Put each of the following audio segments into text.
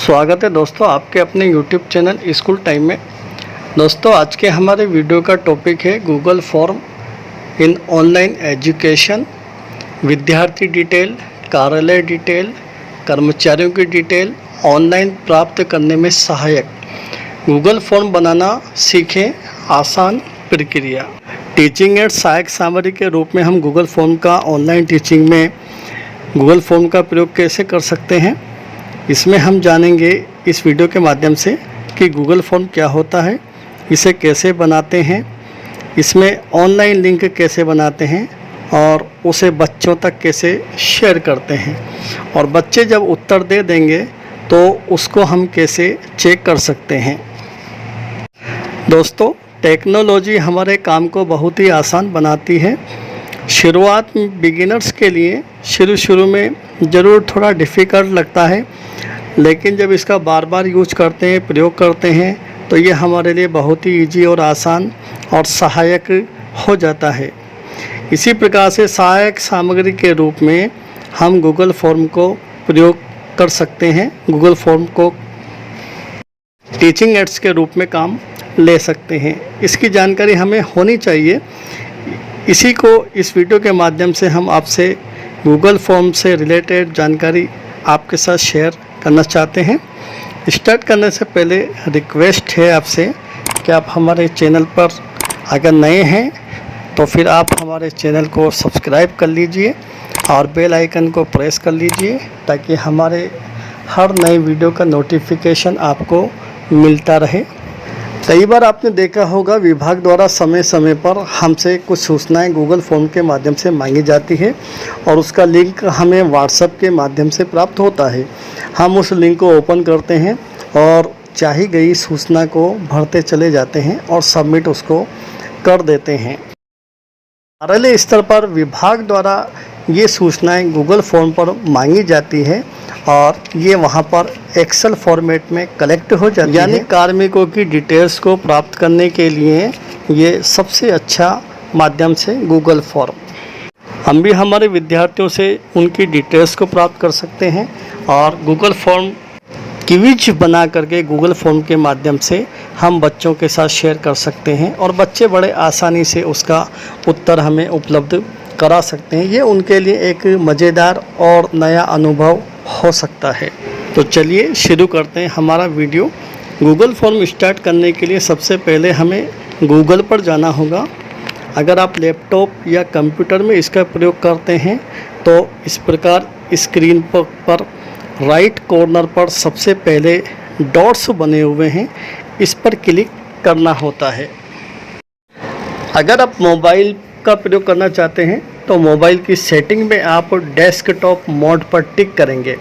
स्वागत है दोस्तों आपके अपने YouTube चैनल स्कूल टाइम में। दोस्तों आज के हमारे वीडियो का टॉपिक है Google form in online education. विद्यार्थी डिटेल, कार्यालय डिटेल, कर्मचारियों की डिटेल ऑनलाइन प्राप्त करने में सहायक गूगल फॉर्म बनाना सीखें, आसान प्रक्रिया। टीचिंग एड सहायक सामग्री के रूप में हम गूगल फॉर्म का ऑनलाइन टीचिंग में गूगल फॉर्म का प्रयोग कैसे कर सकते हैं, इसमें हम जानेंगे इस वीडियो के माध्यम से कि गूगल फॉर्म क्या होता है, इसे कैसे बनाते हैं, इसमें ऑनलाइन लिंक कैसे बनाते हैं और उसे बच्चों तक कैसे शेयर करते हैं और बच्चे जब उत्तर दे देंगे तो उसको हम कैसे चेक कर सकते हैं। दोस्तों टेक्नोलॉजी हमारे काम को बहुत ही आसान बनाती है। शुरुआत में बिगिनर्स के लिए शुरू में ज़रूर थोड़ा डिफ़िकल्ट लगता है, लेकिन जब इसका बार बार यूज करते हैं, प्रयोग करते हैं तो ये हमारे लिए बहुत ही ईजी और आसान और सहायक हो जाता है। इसी प्रकार से सहायक सामग्री के रूप में हम गूगल फॉर्म को प्रयोग कर सकते हैं। गूगल फॉर्म को टीचिंग एड्स के रूप में काम ले सकते हैं। इसकी जानकारी हमें होनी चाहिए। इसी को इस वीडियो के माध्यम से हम आपसे गूगल फॉर्म से रिलेटेड जानकारी आपके साथ शेयर करना चाहते हैं। स्टार्ट करने से पहले रिक्वेस्ट है आपसे कि आप हमारे चैनल पर अगर नए हैं तो फिर आप हमारे चैनल को सब्सक्राइब कर लीजिए और बेल आइकन को प्रेस कर लीजिए ताकि हमारे हर नए वीडियो का नोटिफिकेशन आपको मिलता रहे। कई बार आपने देखा होगा विभाग द्वारा समय समय पर हमसे कुछ सूचनाएं गूगल फॉर्म के माध्यम से मांगी जाती है और उसका लिंक हमें व्हाट्सएप के माध्यम से प्राप्त होता है। हम उस लिंक को ओपन करते हैं और चाही गई सूचना को भरते चले जाते हैं और सबमिट उसको कर देते हैं। कार्यालय स्तर पर विभाग द्वारा ये सूचनाएं गूगल फॉर्म पर मांगी जाती है और ये वहाँ पर एक्सेल फॉर्मेट में कलेक्ट हो जाती है। यानी कार्मिकों की डिटेल्स को प्राप्त करने के लिए ये सबसे अच्छा माध्यम से गूगल फॉर्म। हम भी हमारे विद्यार्थियों से उनकी डिटेल्स को प्राप्त कर सकते हैं और गूगल फॉर्म क्विज बना करके गूगल फॉर्म के माध्यम से हम बच्चों के साथ शेयर कर सकते हैं और बच्चे बड़े आसानी से उसका उत्तर हमें उपलब्ध करा सकते हैं। ये उनके लिए एक मज़ेदार और नया अनुभव हो सकता है। तो चलिए शुरू करते हैं हमारा वीडियो। गूगल फॉर्म स्टार्ट करने के लिए सबसे पहले हमें गूगल पर जाना होगा। अगर आप लैपटॉप या कंप्यूटर में इसका प्रयोग करते हैं तो इस प्रकार स्क्रीन पर राइट कॉर्नर पर सबसे पहले डॉट्स बने हुए हैं, इस पर क्लिक करना होता है। अगर आप मोबाइल का प्रयोग करना चाहते हैं तो मोबाइल की सेटिंग में आप डेस्कटॉप मोड पर टिक करेंगे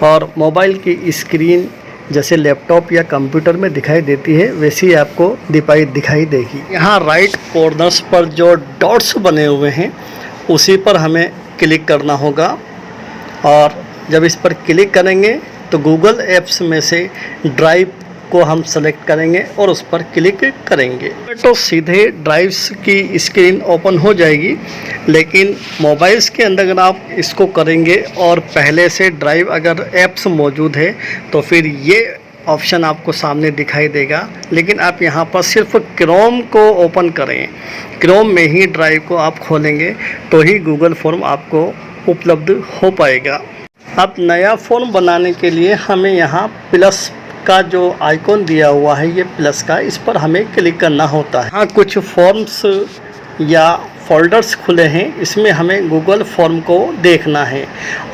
और मोबाइल की स्क्रीन जैसे लैपटॉप या कंप्यूटर में दिखाई देती है वैसी ही आपको दिखाई देगी। यहाँ राइट कॉर्नर्स पर जो डॉट्स बने हुए हैं उसी पर हमें क्लिक करना होगा और जब इस पर क्लिक करेंगे तो गूगल एप्स में से ड्राइव को हम सेलेक्ट करेंगे और उस पर क्लिक करेंगे तो सीधे ड्राइव्स की स्क्रीन ओपन हो जाएगी। लेकिन मोबाइल्स के अंदर अगर आप इसको करेंगे और पहले से ड्राइव अगर ऐप्स मौजूद है तो फिर ये ऑप्शन आपको सामने दिखाई देगा। लेकिन आप यहाँ पर सिर्फ क्रोम को ओपन करें, क्रोम में ही ड्राइव को आप खोलेंगे तो ही गूगल फॉर्म आपको उपलब्ध हो पाएगा। अब नया फॉर्म बनाने के लिए हमें यहाँ प्लस का जो आइकॉन दिया हुआ है, ये प्लस का, इस पर हमें क्लिक करना होता है। हाँ, कुछ फॉर्म्स या फोल्डर्स खुले हैं, इसमें हमें गूगल फॉर्म को देखना है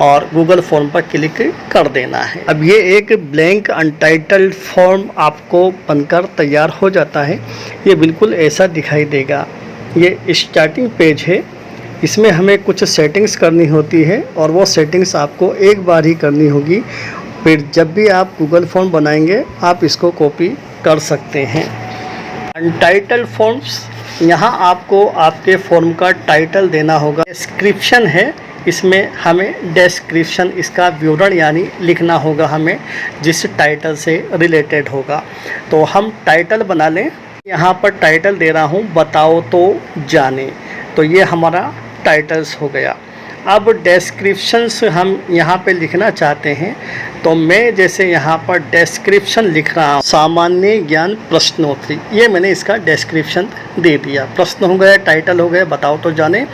और गूगल फॉर्म पर क्लिक कर देना है। अब ये एक ब्लैंक अनटाइटल्ड फॉर्म आपको बनकर तैयार हो जाता है। ये बिल्कुल ऐसा दिखाई देगा। ये स्टार्टिंग पेज है, इसमें हमें कुछ सेटिंग्स करनी होती है और वो सेटिंग्स आपको एक बार ही करनी होगी। फिर जब भी आप गूगल फॉर्म बनाएंगे आप इसको कॉपी कर सकते हैं। अनटाइटल्ड फॉर्म्स, यहाँ आपको आपके फॉर्म का टाइटल देना होगा। डिस्क्रिप्शन है, इसमें हमें डिस्क्रिप्शन, इसका विवरण यानी लिखना होगा हमें, जिस टाइटल से रिलेटेड होगा। तो हम टाइटल बना लें। यहाँ पर टाइटल दे रहा हूँ बताओ तो जाने, तो ये हमारा टाइटल्स हो गया। अब डिस्क्रिप्शंस हम यहाँ पे लिखना चाहते हैं, तो मैं जैसे यहाँ पर डिस्क्रिप्शन लिख रहा हूँ, सामान्य ज्ञान प्रश्नोत्तरी, ये मैंने इसका डिस्क्रिप्शन दे दिया। प्रश्न हो गया, टाइटल हो गया बताओ तो जाने,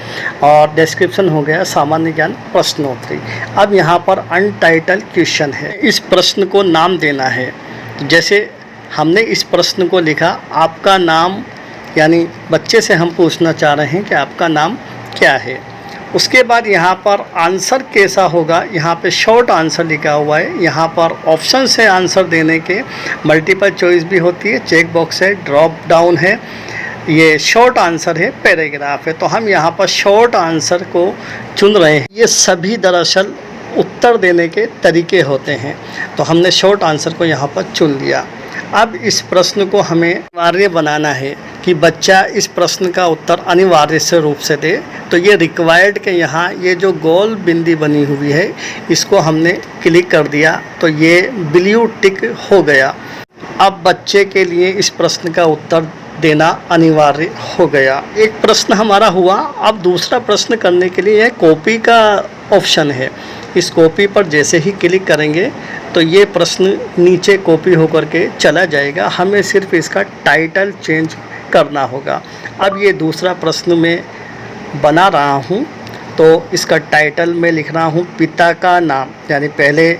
और डिस्क्रिप्शन हो गया सामान्य ज्ञान प्रश्नोत्तरी। अब यहाँ पर अनटाइटल क्वेश्चन है, इस प्रश्न को नाम देना है। जैसे हमने इस प्रश्न को लिखा, आपका नाम, यानी बच्चे से हम पूछना चाह रहे हैं कि आपका नाम क्या है। उसके बाद यहाँ पर आंसर कैसा होगा, यहाँ पे शॉर्ट आंसर लिखा हुआ है। यहाँ पर ऑप्शन से आंसर देने के मल्टीपल चॉइस भी होती है, चेक बॉक्स है, ड्रॉप डाउन है, ये शॉर्ट आंसर है, पैराग्राफ है। तो हम यहाँ पर शॉर्ट आंसर को चुन रहे हैं। ये सभी दरअसल उत्तर देने के तरीके होते हैं, तो हमने शॉर्ट आंसर को यहाँ पर चुन लिया। अब इस प्रश्न को हमें अनिवार्य बनाना है कि बच्चा इस प्रश्न का उत्तर अनिवार्य से रूप से दे। तो ये रिक्वायर्ड के यहाँ ये जो गोल बिंदी बनी हुई है, इसको हमने क्लिक कर दिया तो ये ब्लू टिक हो गया। अब बच्चे के लिए इस प्रश्न का उत्तर देना अनिवार्य हो गया। एक प्रश्न हमारा हुआ। अब दूसरा प्रश्न करने के लिए कॉपी का ऑप्शन है। इस कॉपी पर जैसे ही क्लिक करेंगे तो ये प्रश्न नीचे कॉपी होकर के चला जाएगा। हमें सिर्फ इसका टाइटल चेंज करना होगा। अब ये दूसरा प्रश्न मैं बना रहा हूँ, तो इसका टाइटल मैं लिख रहा हूँ पिता का नाम, यानी पहले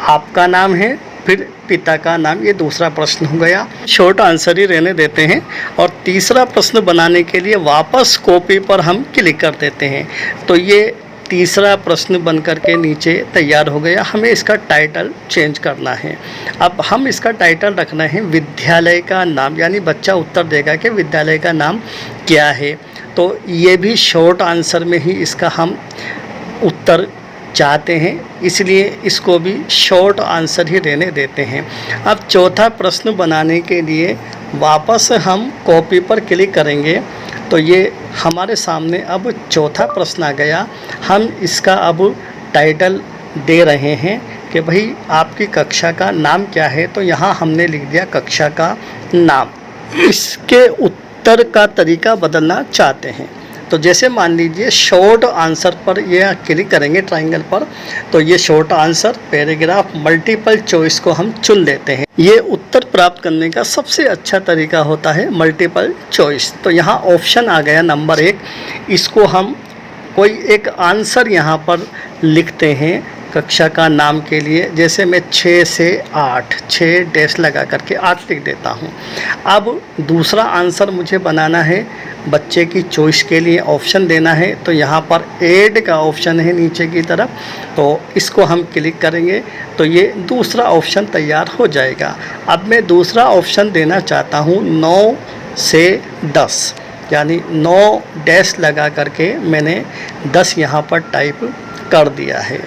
आपका नाम है फिर पिता का नाम। ये दूसरा प्रश्न हो गया। शॉर्ट आंसर ही रहने देते हैं और तीसरा प्रश्न बनाने के लिए वापस कॉपी पर हम क्लिक कर देते हैं। तो ये तीसरा प्रश्न बन कर के नीचे तैयार हो गया। हमें इसका टाइटल चेंज करना है। अब हम इसका टाइटल रखना है विद्यालय का नाम, यानी बच्चा उत्तर देगा कि विद्यालय का नाम क्या है। तो ये भी शॉर्ट आंसर में ही इसका हम उत्तर चाहते हैं, इसलिए इसको भी शॉर्ट आंसर ही रहने देते हैं। अब चौथा प्रश्न बनाने के लिए वापस हम कॉपी पर क्लिक करेंगे तो ये हमारे सामने अब चौथा प्रश्न आ गया। हम इसका अब टाइटल दे रहे हैं कि भाई आपकी कक्षा का नाम क्या है। तो यहाँ हमने लिख दिया कक्षा का नाम। इसके उत्तर का तरीका बदलना चाहते हैं तो जैसे मान लीजिए शॉर्ट आंसर पर ये क्लिक करेंगे ट्रायंगल पर, तो ये short answer, paragraph, multiple choice को हम चुन लेते हैं। ये उत्तर प्राप्त करने का सबसे अच्छा तरीका होता है मल्टीपल चॉइस। तो यहाँ ऑप्शन आ गया नंबर 1, इसको हम कोई एक आंसर यहाँ पर लिखते हैं कक्षा का नाम के लिए। जैसे मैं 6 से 8, 6 डैश लगा करके 8 लिख देता हूँ। अब दूसरा आंसर मुझे बनाना है बच्चे की चॉइस के लिए, ऑप्शन देना है। तो यहाँ पर ऐड का ऑप्शन है नीचे की तरफ, तो इसको हम क्लिक करेंगे तो ये दूसरा ऑप्शन तैयार हो जाएगा। अब मैं दूसरा ऑप्शन देना चाहता हूँ 9 से 10, यानी 9 डैश लगा करके मैंने 10 यहाँ पर टाइप कर दिया है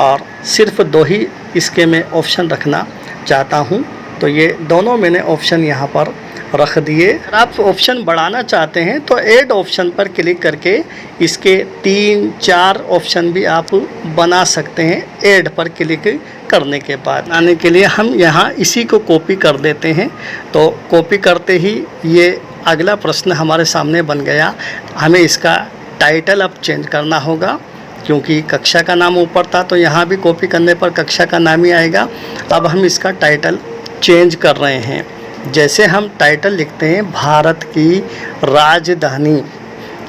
और सिर्फ 2 ही इसके मैं ऑप्शन रखना चाहता हूँ। तो ये दोनों मैंने ऑप्शन यहाँ पर रख दिए। अगर आप ऑप्शन बढ़ाना चाहते हैं तो ऐड ऑप्शन पर क्लिक करके इसके 3-4 ऑप्शन भी आप बना सकते हैं ऐड पर क्लिक करने के बाद। आने के लिए हम यहाँ इसी को कॉपी कर देते हैं। तो कॉपी करते ही ये अगला प्रश्न हमारे सामने बन गया। हमें इसका टाइटल अब चेंज करना होगा क्योंकि कक्षा का नाम ऊपर था, तो यहाँ भी कॉपी करने पर कक्षा का नाम ही आएगा। अब हम इसका टाइटल चेंज कर रहे हैं। जैसे हम टाइटल लिखते हैं भारत की राजधानी,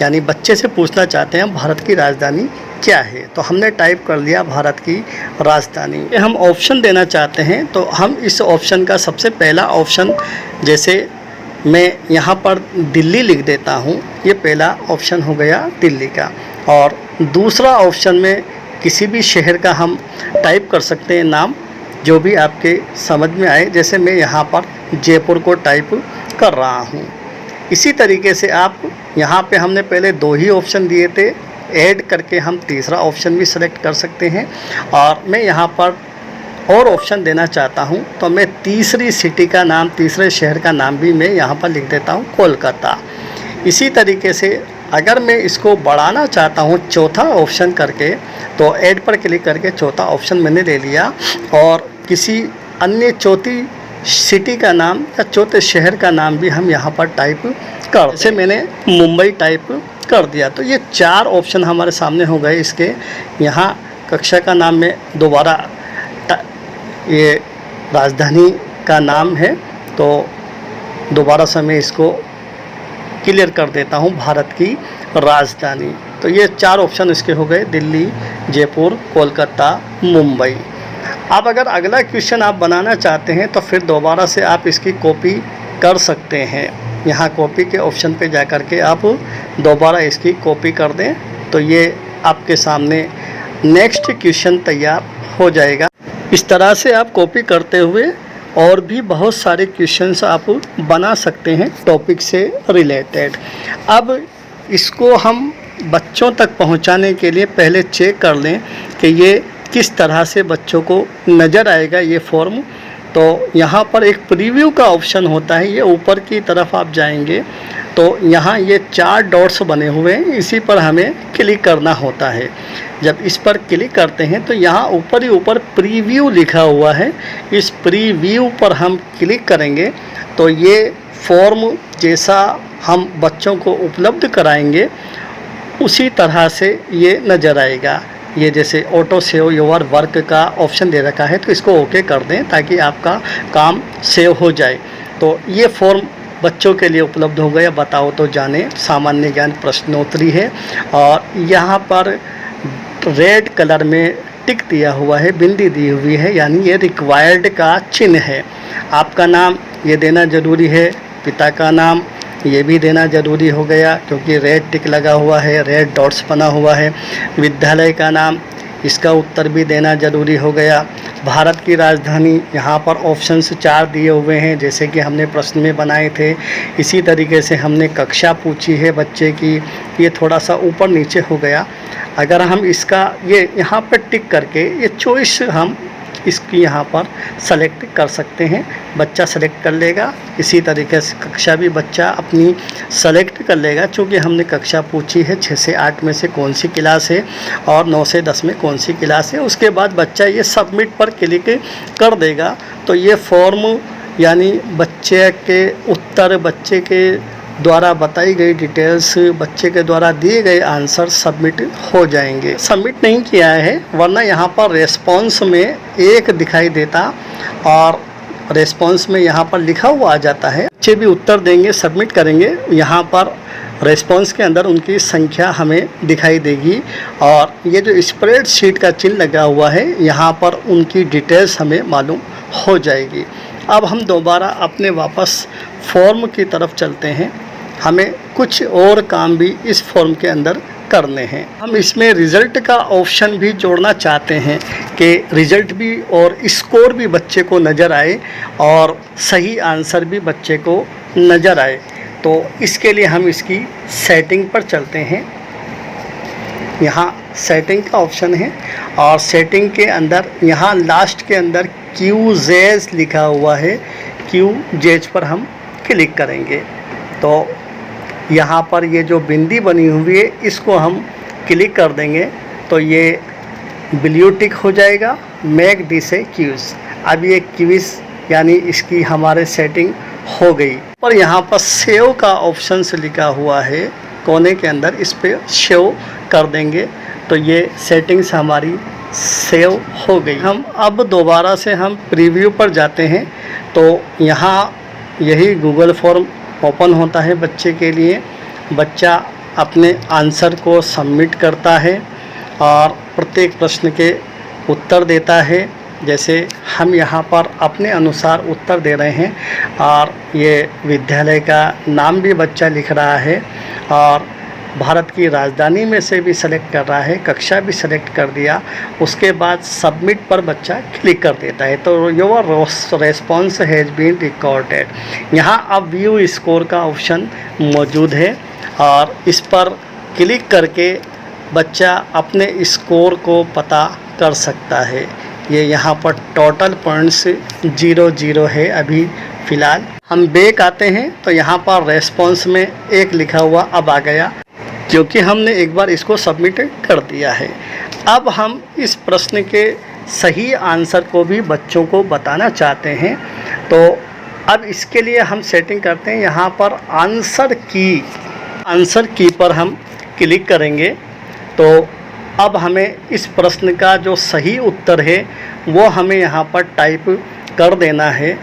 यानी बच्चे से पूछना चाहते हैं भारत की राजधानी क्या है, तो हमने टाइप कर लिया भारत की राजधानी। हम ऑप्शन देना चाहते हैं तो हम इस ऑप्शन का सबसे पहला ऑप्शन, जैसे मैं यहाँ पर दिल्ली लिख देता हूँ, ये पहला ऑप्शन हो गया दिल्ली का। और दूसरा ऑप्शन में किसी भी शहर का हम टाइप कर सकते हैं नाम, जो भी आपके समझ में आए। जैसे मैं यहाँ पर जयपुर को टाइप कर रहा हूँ। इसी तरीके से आप यहाँ पे हमने पहले 2 ही ऑप्शन दिए थे, ऐड करके हम तीसरा ऑप्शन भी सेलेक्ट कर सकते हैं। और मैं यहाँ पर और ऑप्शन देना चाहता हूँ तो मैं तीसरी सिटी का नाम, तीसरे शहर का नाम भी मैं यहाँ पर लिख देता हूँ कोलकाता। इसी तरीके से अगर मैं इसको बढ़ाना चाहता हूँ चौथा ऑप्शन करके, तो ऐड पर क्लिक करके चौथा ऑप्शन मैंने ले लिया और किसी अन्य चौथी सिटी का नाम या चौथे शहर का नाम भी हम यहाँ पर टाइप कर, जैसे मैंने मुंबई टाइप कर दिया। तो ये 4 ऑप्शन हमारे सामने हो गए इसके। यहाँ कक्षा का नाम में दोबारा ये राजधानी का नाम है, तो दोबारा से मैं इसको क्लियर कर देता हूँ, भारत की राजधानी। तो ये 4 ऑप्शन इसके हो गए, दिल्ली, जयपुर, कोलकाता, मुंबई। अब अगर अगला क्वेश्चन आप बनाना चाहते हैं तो फिर दोबारा से आप इसकी कॉपी कर सकते हैं। यहाँ कॉपी के ऑप्शन पे जा कर के आप दोबारा इसकी कॉपी कर दें तो ये आपके सामने नेक्स्ट क्वेश्चन तैयार हो जाएगा। इस तरह से आप कॉपी करते हुए और भी बहुत सारे क्वेश्चंस आप बना सकते हैं टॉपिक से रिलेटेड। अब इसको हम बच्चों तक पहुंचाने के लिए पहले चेक कर लें कि ये किस तरह से बच्चों को नज़र आएगा ये फॉर्म। तो यहाँ पर एक प्रीव्यू का ऑप्शन होता है, ये ऊपर की तरफ आप जाएंगे तो यहाँ ये 4 डॉट्स बने हुए हैं, इसी पर हमें क्लिक करना होता है। जब इस पर क्लिक करते हैं तो यहाँ ऊपर ही ऊपर प्रीव्यू लिखा हुआ है, इस प्रीव्यू पर हम क्लिक करेंगे तो ये फॉर्म जैसा हम बच्चों को उपलब्ध कराएंगे उसी तरह से ये नज़र आएगा। ये जैसे ऑटो सेव योर वर्क का ऑप्शन दे रखा है तो इसको ओके कर दें ताकि आपका काम सेव हो जाए। तो ये फॉर्म बच्चों के लिए उपलब्ध हो गया। बताओ तो जाने सामान्य ज्ञान प्रश्नोत्तरी है और यहाँ पर रेड कलर में टिक दिया हुआ है, बिंदी दी हुई है, यानी ये रिक्वायर्ड का चिन्ह है। आपका नाम ये देना ज़रूरी है, पिता का नाम ये भी देना ज़रूरी हो गया क्योंकि रेड टिक लगा हुआ है, रेड डॉट्स बना हुआ है। विद्यालय का नाम, इसका उत्तर भी देना ज़रूरी हो गया। भारत की राजधानी, यहाँ पर ऑप्शंस 4 दिए हुए हैं जैसे कि हमने प्रश्न में बनाए थे। इसी तरीके से हमने कक्षा पूछी है बच्चे की, ये थोड़ा सा ऊपर नीचे हो गया। अगर हम इसका ये यहाँ पर टिक करके ये चॉइस हम इसकी यहाँ पर सेलेक्ट कर सकते हैं, बच्चा सेलेक्ट कर लेगा। इसी तरीके से कक्षा भी बच्चा अपनी सेलेक्ट कर लेगा, चूँकि हमने कक्षा पूछी है 6 से 8 में से कौन सी क्लास है और 9 से 10 में कौन सी क्लास है। उसके बाद बच्चा ये सबमिट पर क्लिक कर देगा तो ये फॉर्म यानी बच्चे के उत्तर, बच्चे के द्वारा बताई गई डिटेल्स, बच्चे के द्वारा दिए गए आंसर सबमिट हो जाएंगे। सबमिट नहीं किया है वरना यहाँ पर रेस्पॉन्स में 1 दिखाई देता और रेस्पॉन्स में यहाँ पर लिखा हुआ आ जाता है। बच्चे भी उत्तर देंगे, सबमिट करेंगे, यहाँ पर रेस्पॉन्स के अंदर उनकी संख्या हमें दिखाई देगी और ये जो स्प्रेडशीट का चिन्ह लगा हुआ है यहाँ पर उनकी डिटेल्स हमें मालूम हो जाएगी। अब हम दोबारा अपने वापस फॉर्म की तरफ चलते हैं। हमें कुछ और काम भी इस फॉर्म के अंदर करने हैं। हम इसमें रिज़ल्ट का ऑप्शन भी जोड़ना चाहते हैं कि रिज़ल्ट भी और स्कोर भी बच्चे को नज़र आए और सही आंसर भी बच्चे को नज़र आए। तो इसके लिए हम इसकी सेटिंग पर चलते हैं। यहाँ सेटिंग का ऑप्शन है और सेटिंग के अंदर यहाँ लास्ट के अंदर QJS लिखा हुआ है, QJS पर हम क्लिक करेंगे तो यहाँ पर ये जो बिंदी बनी हुई है इसको हम क्लिक कर देंगे तो ये ब्लू टिक हो जाएगा, मेक दिस ए क्विज। अब ये क्विज यानी इसकी हमारे सेटिंग हो गई। और यहाँ पर सेव का ऑप्शन लिखा हुआ है कोने के अंदर, इस पे सेव कर देंगे तो ये सेटिंग्स हमारी सेव हो गई। हम अब दोबारा से हम प्रीव्यू पर जाते हैं तो यहाँ यही गूगल फॉर्म ओपन होता है बच्चे के लिए। बच्चा अपने आंसर को सबमिट करता है और प्रत्येक प्रश्न के उत्तर देता है। जैसे हम यहाँ पर अपने अनुसार उत्तर दे रहे हैं और ये विद्यालय का नाम भी बच्चा लिख रहा है और भारत की राजधानी में से भी सेलेक्ट कर रहा है, कक्षा भी सेलेक्ट कर दिया। उसके बाद सबमिट पर बच्चा क्लिक कर देता है तो your response has been recorded. यहाँ अब व्यू स्कोर का ऑप्शन मौजूद है और इस पर क्लिक करके बच्चा अपने स्कोर को पता कर सकता है। ये यहाँ पर टोटल पॉइंट्स 0 है अभी फ़िलहाल। हम बैक आते हैं तो यहाँ पर रेस्पॉन्स में 1 लिखा हुआ अब आ गया क्योंकि हमने एक बार इसको सबमिट कर दिया है। अब हम इस प्रश्न के सही आंसर को भी बच्चों को बताना चाहते हैं तो अब इसके लिए हम सेटिंग करते हैं। यहाँ पर आंसर की पर हम क्लिक करेंगे तो अब हमें इस प्रश्न का जो सही उत्तर है वो हमें यहाँ पर टाइप कर देना है।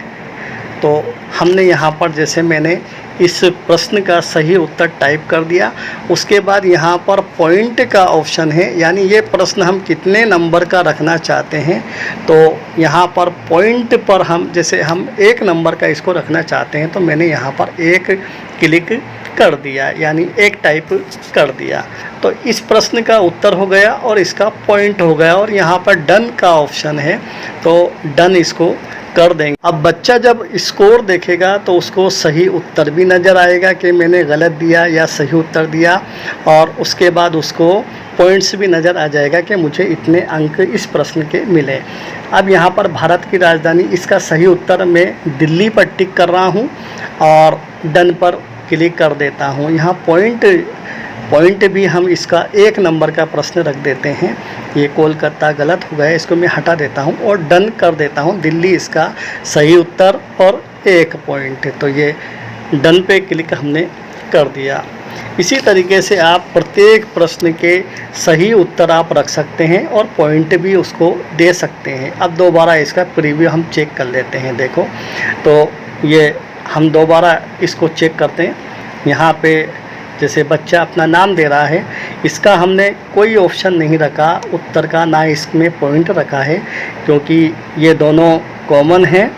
तो हमने यहाँ पर जैसे मैंने इस प्रश्न का सही उत्तर टाइप कर दिया, उसके बाद यहाँ पर पॉइंट का ऑप्शन है, यानी ये प्रश्न हम कितने नंबर का रखना चाहते हैं। तो यहाँ पर पॉइंट पर हम जैसे हम 1 नंबर का इसको रखना चाहते हैं तो मैंने यहाँ पर 1 क्लिक कर दिया, यानी 1 टाइप कर दिया। तो इस प्रश्न का उत्तर हो गया और इसका पॉइंट हो गया, और यहाँ पर डन का ऑप्शन है तो डन इसको कर देंगे। अब बच्चा जब स्कोर देखेगा तो उसको सही उत्तर भी नज़र आएगा कि मैंने गलत दिया या सही उत्तर दिया, और उसके बाद उसको पॉइंट्स भी नज़र आ जाएगा कि मुझे इतने अंक इस प्रश्न के मिले। अब यहाँ पर भारत की राजधानी, इसका सही उत्तर मैं दिल्ली पर टिक कर रहा हूँ और डन पर क्लिक कर देता हूँ। यहाँ पॉइंट भी हम इसका 1 नंबर का प्रश्न रख देते हैं। ये कोलकाता गलत हो गया, इसको मैं हटा देता हूँ और डन कर देता हूँ। दिल्ली इसका सही उत्तर और 1 पॉइंट, तो ये डन पे क्लिक हमने कर दिया। इसी तरीके से आप प्रत्येक प्रश्न के सही उत्तर आप रख सकते हैं और पॉइंट भी उसको दे सकते हैं। अब दोबारा इसका प्रीव्यू हम चेक कर लेते हैं। देखो तो ये हम दोबारा इसको चेक करते हैं। यहाँ पे जैसे बच्चा अपना नाम दे रहा है, इसका हमने कोई ऑप्शन नहीं रखा उत्तर का, ना इसमें पॉइंट रखा है, क्योंकि ये दोनों कॉमन हैं।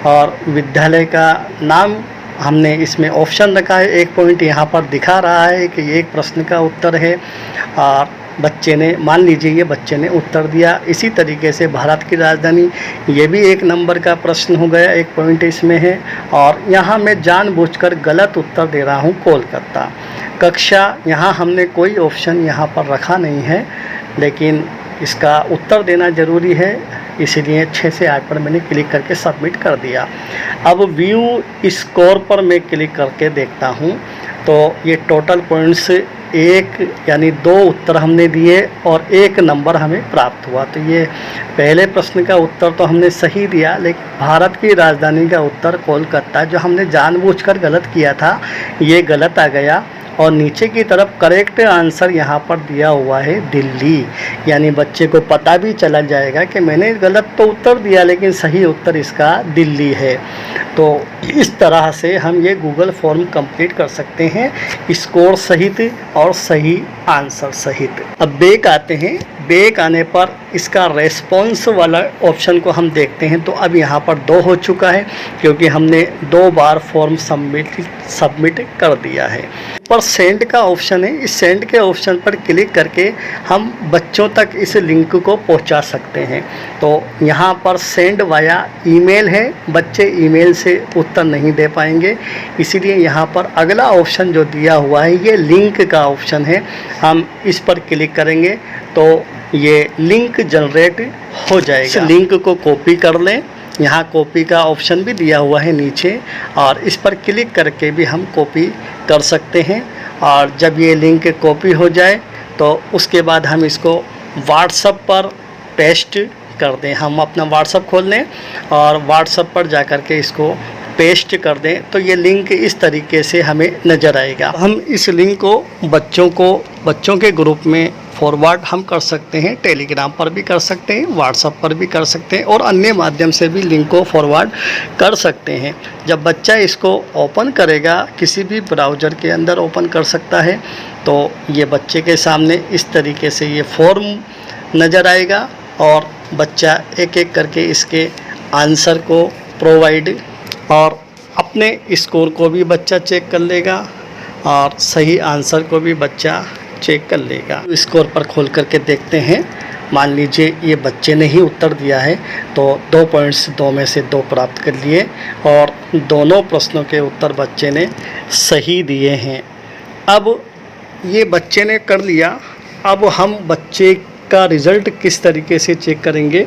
और विद्यालय का नाम हमने इसमें ऑप्शन रखा है, 1 पॉइंट यहाँ पर दिखा रहा है कि ये एक प्रश्न का उत्तर है और बच्चे ने, मान लीजिए ये बच्चे ने उत्तर दिया। इसी तरीके से भारत की राजधानी, ये भी 1 नंबर का प्रश्न हो गया, 1 पॉइंट इसमें है। और यहाँ मैं जानबूझकर गलत उत्तर दे रहा हूँ, कोलकाता। कक्षा, यहाँ हमने कोई ऑप्शन यहाँ पर रखा नहीं है, लेकिन इसका उत्तर देना ज़रूरी है, इसलिए 6 से 8 पर मैंने क्लिक करके सबमिट कर दिया। अब व्यू स्कोर पर मैं क्लिक करके देखता हूँ तो ये टोटल पॉइंट्स 1 यानी 2 उत्तर हमने दिए और 1 नंबर हमें प्राप्त हुआ। तो ये पहले प्रश्न का उत्तर तो हमने सही दिया, लेकिन भारत की राजधानी का उत्तर कोलकाता, जो हमने जानबूझकर गलत किया था, ये गलत आ गया। और नीचे की तरफ करेक्ट आंसर यहाँ पर दिया हुआ है दिल्ली, यानी बच्चे को पता भी चला जाएगा कि मैंने गलत तो उत्तर दिया लेकिन सही उत्तर इसका दिल्ली है। तो इस तरह से हम ये गूगल फॉर्म कंप्लीट कर सकते हैं, स्कोर सहित और सही आंसर सहित। अब बैक आते हैं। बैक आने पर इसका रेस्पॉन्स वाला ऑप्शन को हम देखते हैं तो अब यहाँ पर 2 हो चुका है, क्योंकि हमने 2 बार फॉर्म सबमिट कर दिया है। पर सेंड का ऑप्शन है, इस सेंड के ऑप्शन पर क्लिक करके हम बच्चों तक इस लिंक को पहुंचा सकते हैं। तो यहाँ पर सेंड वाया ईमेल है, बच्चे ईमेल से उत्तर नहीं दे पाएंगे, इसीलिए यहाँ पर अगला ऑप्शन जो दिया हुआ है ये लिंक का ऑप्शन है। हम इस पर क्लिक करेंगे तो ये लिंक जनरेट हो जाएगा। इस लिंक को कॉपी कर लें, यहाँ कॉपी का ऑप्शन भी दिया हुआ है नीचे, और इस पर क्लिक करके भी हम कॉपी कर सकते हैं। और जब ये लिंक कॉपी हो जाए तो उसके बाद हम इसको व्हाट्सएप पर पेस्ट कर दें। हम अपना व्हाट्सएप खोल लें और व्हाट्सएप पर जा कर के इसको पेस्ट कर दें तो ये लिंक इस तरीके से हमें नज़र आएगा। हम इस लिंक को बच्चों के ग्रुप में फॉरवर्ड हम कर सकते हैं, टेलीग्राम पर भी कर सकते हैं, व्हाट्सएप पर भी कर सकते हैं और अन्य माध्यम से भी लिंक को फॉरवर्ड कर सकते हैं। जब बच्चा इसको ओपन करेगा, किसी भी ब्राउज़र के अंदर ओपन कर सकता है, तो ये बच्चे के सामने इस तरीके से ये फॉर्म नज़र आएगा और बच्चा एक एक करके इसके आंसर को प्रोवाइड और अपने स्कोर को भी बच्चा चेक कर लेगा और सही आंसर को भी बच्चा चेक कर लेगा। स्कोर पर खोल करके देखते हैं। मान लीजिए ये बच्चे ने ही उत्तर दिया है तो 2 पॉइंट्स 2 में से 2 प्राप्त कर लिए और दोनों प्रश्नों के उत्तर बच्चे ने सही दिए हैं। अब ये बच्चे ने कर लिया, अब हम बच्चे का रिज़ल्ट किस तरीके से चेक करेंगे,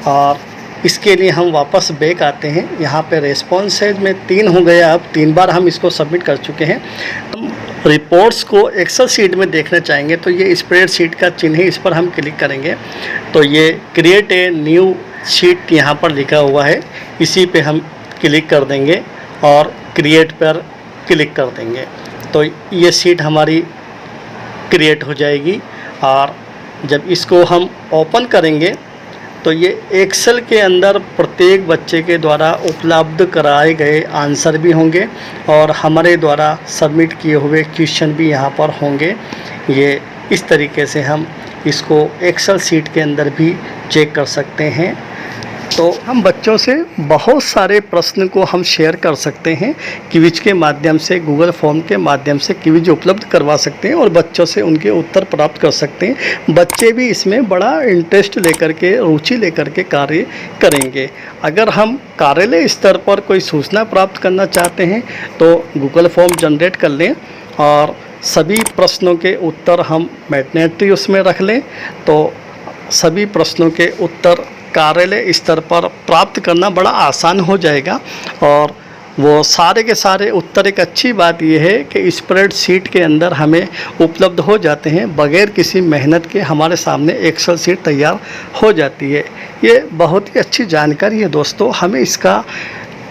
और इसके लिए हम वापस बैक आते हैं। यहाँ पे रेस्पॉन्स है में 3 हो गया, अब 3 बार हम इसको सबमिट कर चुके हैं। हम रिपोर्ट्स को एक्सेल शीट में देखना चाहेंगे तो ये स्प्रेडशीट का चिन्ह है, इस पर हम क्लिक करेंगे तो ये क्रिएट ए न्यू शीट यहाँ पर लिखा हुआ है, इसी पे हम क्लिक कर देंगे और क्रिएट पर क्लिक कर देंगे तो ये शीट हमारी क्रिएट हो जाएगी। और जब इसको हम ओपन करेंगे तो ये एक्सेल के अंदर प्रत्येक बच्चे के द्वारा उपलब्ध कराए गए आंसर भी होंगे और हमारे द्वारा सबमिट किए हुए क्वेश्चन भी यहाँ पर होंगे। ये इस तरीके से हम इसको एक्सेल सीट के अंदर भी चेक कर सकते हैं। तो हम बच्चों से बहुत सारे प्रश्न को हम शेयर कर सकते हैं, क्विज के माध्यम से, गूगल फॉर्म के माध्यम से क्विज उपलब्ध करवा सकते हैं और बच्चों से उनके उत्तर प्राप्त कर सकते हैं। बच्चे भी इसमें बड़ा इंटरेस्ट लेकर के, रुचि लेकर के कार्य करेंगे। अगर हम कार्यालय स्तर पर कोई सूचना प्राप्त करना चाहते हैं तो गूगल फॉर्म जनरेट कर लें और सभी प्रश्नों के उत्तर हम मैग्नेटरी उसमें रख लें, तो सभी प्रश्नों के उत्तर कार्यालय स्तर पर प्राप्त करना बड़ा आसान हो जाएगा। और वो सारे के सारे उत्तर, एक अच्छी बात यह है कि स्प्रेडशीट के अंदर हमें उपलब्ध हो जाते हैं, बगैर किसी मेहनत के हमारे सामने एक्सेल सीट तैयार हो जाती है। ये बहुत ही अच्छी जानकारी है दोस्तों, हमें इसका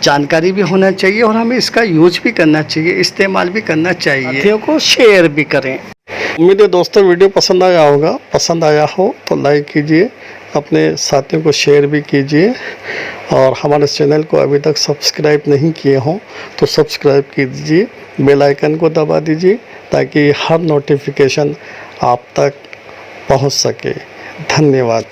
जानकारी भी होना चाहिए और हमें इसका यूज भी करना चाहिए, इस्तेमाल भी करना चाहिए, साथियों को शेयर भी करें। उम्मीद है दोस्तों वीडियो पसंद आया होगा। पसंद आया हो तो लाइक कीजिए, अपने साथियों को शेयर भी कीजिए और हमारे चैनल को अभी तक सब्सक्राइब नहीं किए हों तो सब्सक्राइब कीजिए, बेल आइकन को दबा दीजिए ताकि हर नोटिफिकेशन आप तक पहुंच सके। धन्यवाद।